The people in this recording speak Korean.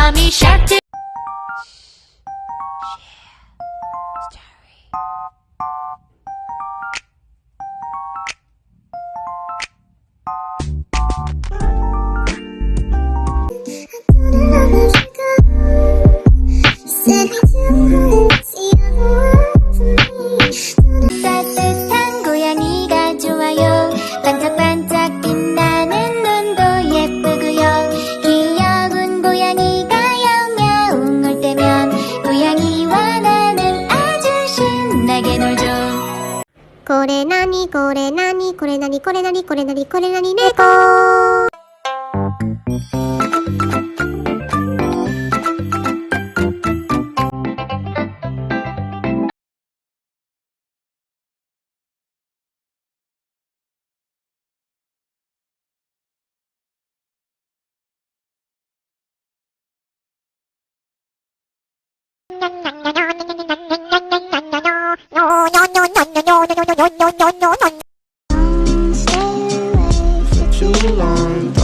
mommy shark too. 따뜻한 고양이가 좋아요. 반짝반짝 빛나는 눈도 예쁘고요. 귀여운 고양이가 야옹야옹 올 때면 고양이와 나는 아주 신나게 놀죠. 고래나니 고래나니 고래나니 고래나니 고래나니 고래나니 내고 For too long.